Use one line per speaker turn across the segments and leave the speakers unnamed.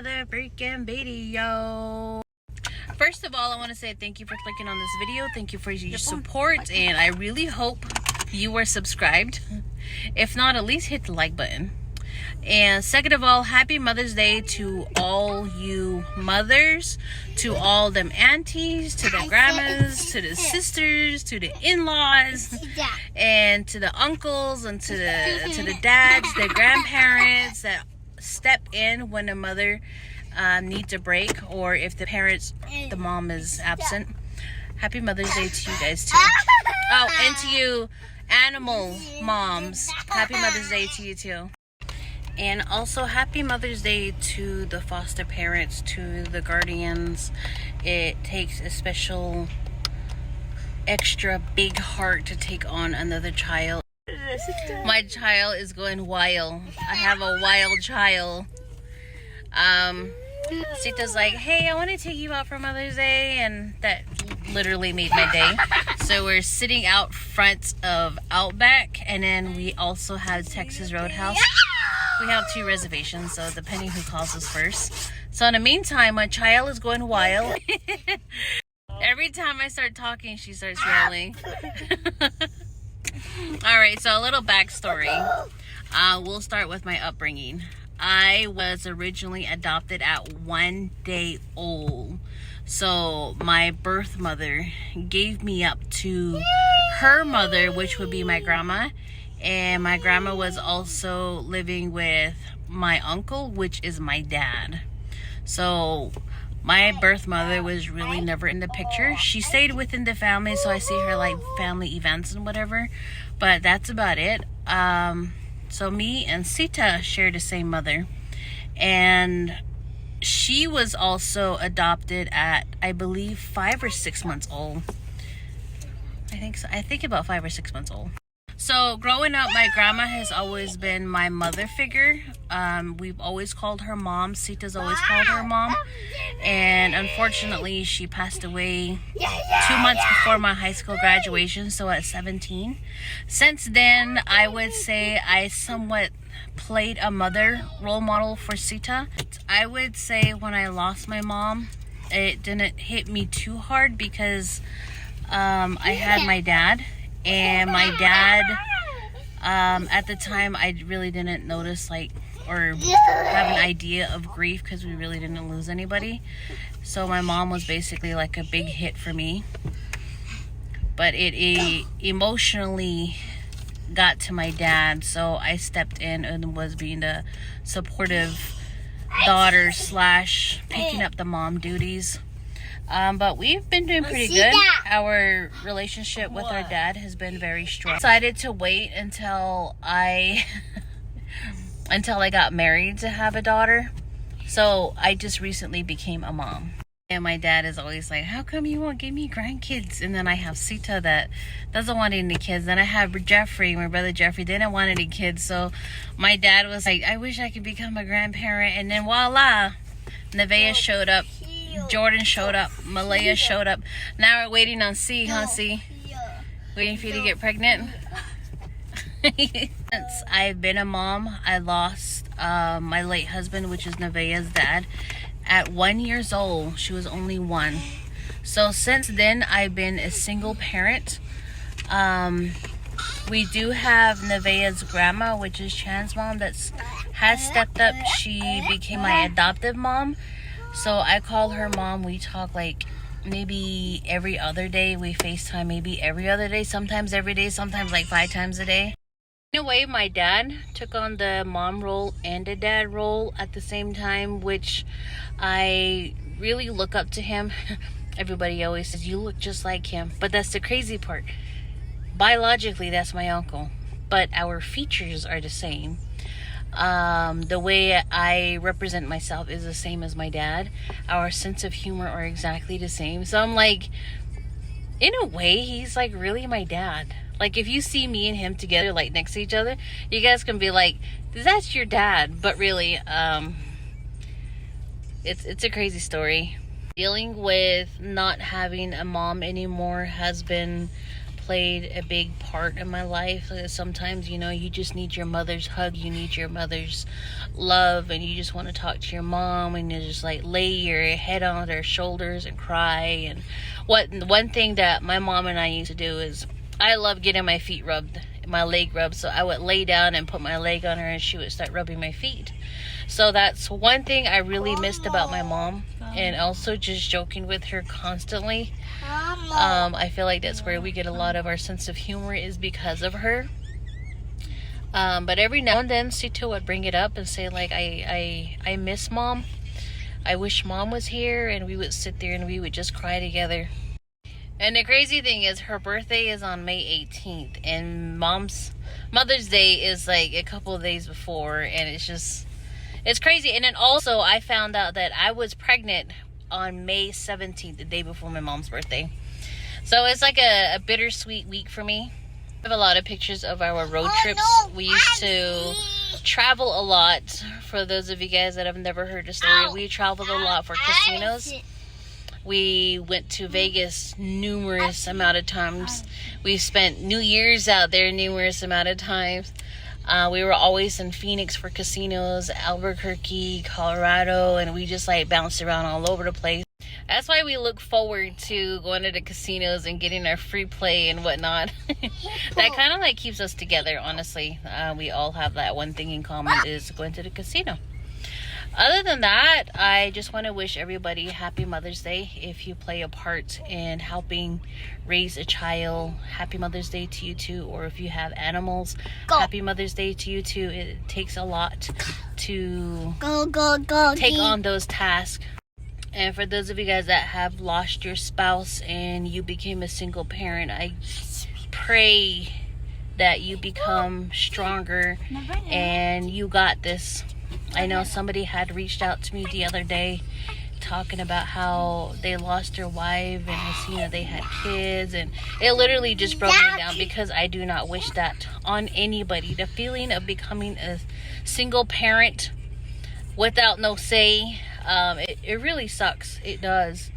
another freaking video. First of all, I want to say thank you for clicking on this video. Thank you for your support, and I really hope you are subscribed. If not, at least hit the like button. And second of all, happy Mother's Day to all you mothers, to all them aunties, to the grandmas, to the sisters, to the in-laws, and to the uncles, and to the dads, the grandparents that step in when a mother needs a break, or if the mom is absent. Happy Mother's Day to you guys too. Oh, and to you animal moms, happy Mother's Day to you too. And also happy Mother's Day to the foster parents, to the guardians. It takes a special extra big heart to take on another child. My child is going wild. I have a wild child. Sita's like, hey, I want to take you out for Mother's Day, and that literally made my day. So we're sitting out front of Outback, and then we also have Texas Roadhouse. We have 2 reservations, so depending who calls us first. So in the meantime, my child is going wild. Every time I start talking, she starts yelling. Alright, so a little backstory. We'll start with my upbringing. I was originally adopted at 1 day old. So my birth mother gave me up to her mother, which would be my grandma. And my grandma was also living with my uncle, which is my dad. So my birth mother was really never in the picture. She stayed within the family, so I see her like family events and whatever. But that's about it. So me and Sita share the same mother. And she was also adopted at, I believe, 5 or 6 months old. I think so. I think about 5 or 6 months old. So growing up, my grandma has always been my mother figure. We've always called her mom. Sita's always called her mom. And unfortunately, she passed away 2 months before my high school graduation, so at 17. Since then, I would say I somewhat played a mother role model for Sita. I would say when I lost my mom, it didn't hit me too hard because I had my dad. And my dad, at the time, I really didn't notice or have an idea of grief because we really didn't lose anybody. So my mom was basically like a big hit for me. But it emotionally got to my dad, so I stepped in and was being the supportive daughter / picking up the mom duties. But we've been doing pretty good. Our relationship with our dad has been very strong. I decided to wait until I got married to have a daughter. So I just recently became a mom. And my dad is always like, how come you won't give me grandkids? And then I have Sita that doesn't want any kids. Then I have Jeffrey, my brother Jeffrey, didn't want any kids. So my dad was like, I wish I could become a grandparent. And then voila, Nevaeh showed up. Jordan showed up. Malaya showed up. Now we're waiting on C, huh, C? Waiting for you to get pregnant. Since I've been a mom, I lost my late husband, which is Nevaeh's dad, at 1 year old. She was only 1. So since then, I've been a single parent. We do have Nevaeh's grandma, which is Chan's mom, that has stepped up. She became my adoptive mom. So I call her mom. We talk like maybe every other day. We FaceTime maybe every other day, sometimes every day, sometimes like 5 times a day. In a way, my dad took on the mom role and the dad role at the same time, which I really look up to him. Everybody always says, you look just like him. But that's the crazy part. Biologically, that's my uncle. But our features are the same. The way I represent myself is the same as my dad. Our sense of humor are exactly the same. So I'm like, in a way, he's like really my dad. Like if you see me and him together, like next to each other, you guys can be like, that's your dad. But really, it's a crazy story. Dealing with not having a mom anymore has been played a big part in my life. Sometimes, you know, you just need your mother's hug, you need your mother's love, and you just want to talk to your mom, and you just like lay your head on her shoulders and cry. And one thing that my mom and I used to do is, I love getting my feet rubbed, my leg rubbed, so I would lay down and put my leg on her, and she would start rubbing my feet. So that's one thing I really missed about my mom, and also just joking with her constantly. I feel like that's where we get a lot of our sense of humor, is because of her. But every now and then Sita would bring it up and say like, I miss mom, I wish mom was here, and we would sit there and we would just cry together. And the crazy thing is, her birthday is on May 18th, and Mother's Day is like a couple of days before, and it's crazy. And then also, I found out that I was pregnant on May 17th, the day before my mom's birthday. So it's like a bittersweet week for me. I have a lot of pictures of our road trips. We used to travel a lot. For those of you guys that have never heard the story, we traveled a lot for casinos. We went to Vegas numerous amount of times. We spent New Year's out there numerous amount of times. We were always in Phoenix for casinos, Albuquerque, Colorado, and we just like bounced around all over the place. That's why we look forward to going to the casinos and getting our free play and whatnot. That kind of like keeps us together, honestly. We all have that one thing in common, is going to the casino. Other than that, I just want to wish everybody happy Mother's Day. If you play a part in helping raise a child, happy Mother's Day to you too. Or if you have animals, happy Mother's Day to you too. It takes a lot to take on those tasks. And for those of you guys that have lost your spouse and you became a single parent, I pray that you become stronger and you got this. I know somebody had reached out to me the other day talking about how they lost their wife, and I seen that they had kids, and it literally just broke me down, because I do not wish that on anybody. The feeling of becoming a single parent without no say, it really sucks. It does.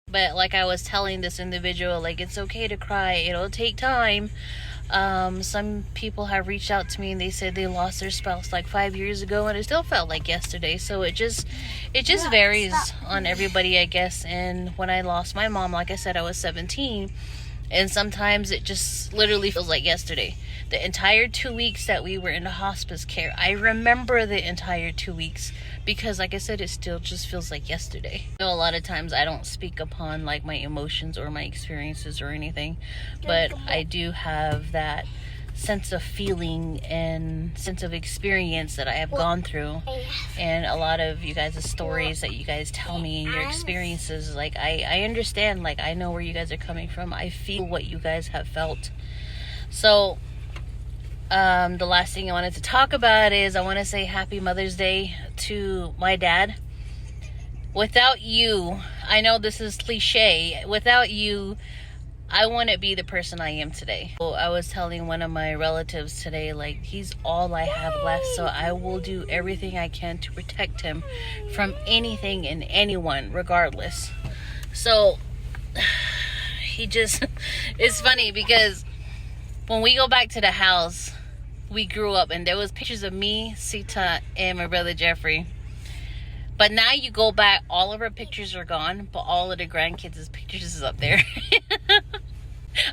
But like I was telling this individual, like, it's okay to cry, it'll take time. Some people have reached out to me and they said they lost their spouse like 5 years ago, and it still felt like yesterday. So it just varies on everybody, I guess. And when I lost my mom, like I said, I was 17, and sometimes it just literally feels like yesterday. The entire 2 weeks that we were in the hospice care, I remember the entire 2 weeks, because like I said, it still just feels like yesterday. You know, a lot of times I don't speak upon like my emotions or my experiences or anything, but I do have that sense of feeling and sense of experience that I have gone through. And a lot of you guys' stories that you guys tell me and your experiences, like I understand, like I know where you guys are coming from. I feel what you guys have felt. So the last thing I wanted to talk about is I want to say happy Mother's Day to my dad. Without you, I know this is cliche, without you, I wouldn't be the person I am today. So I was telling one of my relatives today, like, he's all I have left, so I will do everything I can to protect him from anything and anyone, regardless. So he just, it's funny because when we go back to the house, we grew up and there was pictures of me, Sita, and my brother Jeffrey. But now you go back, all of our pictures are gone, but all of the grandkids' pictures is up there.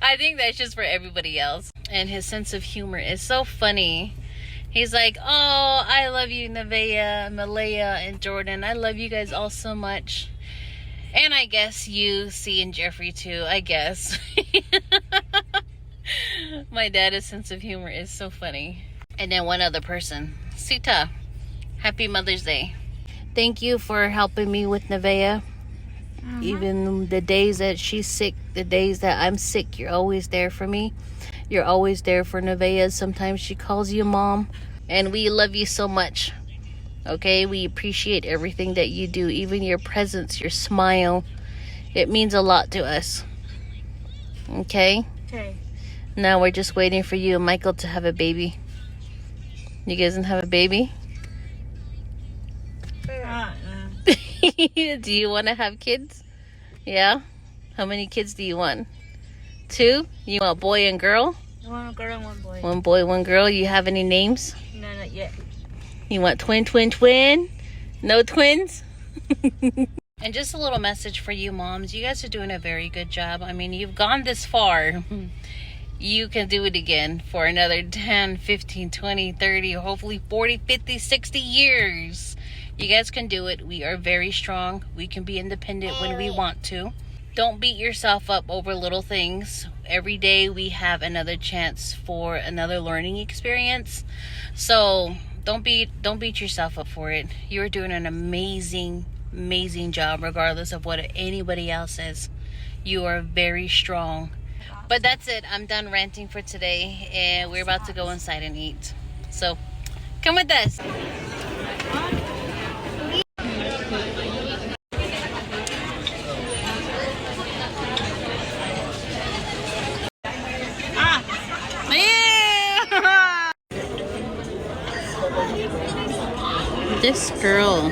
I think that's just for everybody else. And his sense of humor is so funny. He's like, oh, I love you, Nevaeh, Malaya, and Jordan. I love you guys all so much. And I guess you, C, and Jeffrey too, I guess. My dad's sense of humor is so funny. And then one other person, Sita, happy Mother's Day. Thank you for helping me with Nevaeh. Even the days that she's sick, the days that I'm sick, you're always there for me. You're always there for Nevaeh. Sometimes she calls you mom. And we love you so much. Okay? We appreciate everything that you do. Even your presence, your smile. It means a lot to us. Okay?
Okay.
Now we're just waiting for you and Michael to have a baby. You guys don't have a baby? Do you want to have kids? Yeah? How many kids do you want? 2? You want boy and girl?
I want a girl and one boy.
One boy, one girl. You have any names?
No, not yet.
You want twin? No twins? And just a little message for you moms. You guys are doing a very good job. I mean, you've gone this far. You can do it again for another 10, 15, 20, 30, hopefully 40, 50, 60 years. You guys can do it. We are very strong. We can be independent when we want to. Don't beat yourself up over little things. Every day we have another chance for another learning experience. So don't beat yourself up for it. You're doing an amazing job regardless of what anybody else says. You are very strong. But that's it. I'm done ranting for today, and we're about to go inside and eat. So come with us. This girl,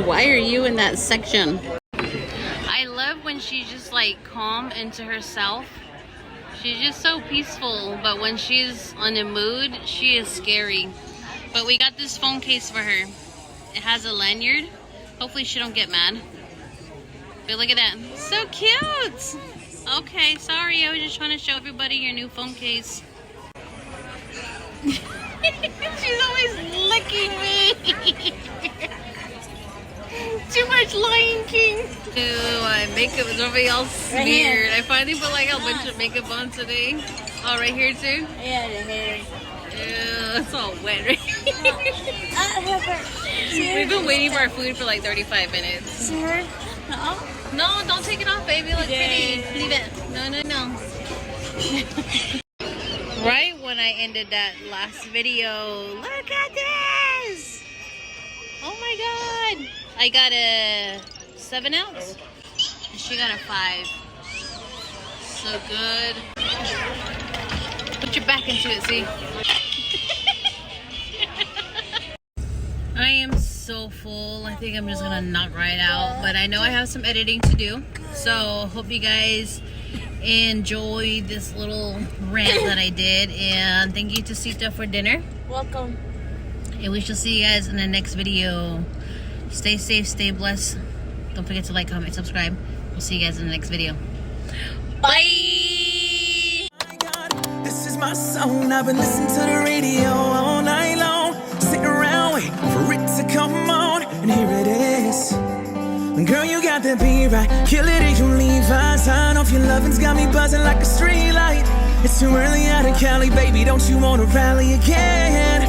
why are you in that section? I love when she's just like calm into herself. She's just so peaceful, but when she's on a mood, she is scary. But we got this phone case for her. It has a lanyard. Hopefully she don't get mad. But look at that. So cute! Okay, sorry. I was just trying to show everybody your new phone case. She's always licking me. Too much Lion King. Ew, my makeup is already all smeared. I finally put like a bunch of makeup on today. Oh, right here too?
Yeah, the hair.
Ew, it's all wet right here. We've been waiting for our food for like 35 minutes. No, don't take it off, baby. Look pretty. Leave it. No. Right when I ended that last video, look at this! Oh my god! I got a 7 ounce, and she got a 5. So good. Put your back into it, see? I am so full. I think I'm just gonna knock right out, but I know I have some editing to do. So hope you guys enjoy this little rant that I did, and thank you to Sita for dinner.
Welcome.
And we shall see you guys in the next video. Stay safe, stay blessed. Don't forget to like, comment, subscribe. We'll see you guys in the next video. Bye!
This is my song. I've been listening to the radio all night long, sitting around waiting for it to come on, and here it is. Girl, you got the beat right. Kill it if you leave us. Sign off your loving's got me buzzing like a street light. It's too early out in Cali, baby. Don't you wanna rally again?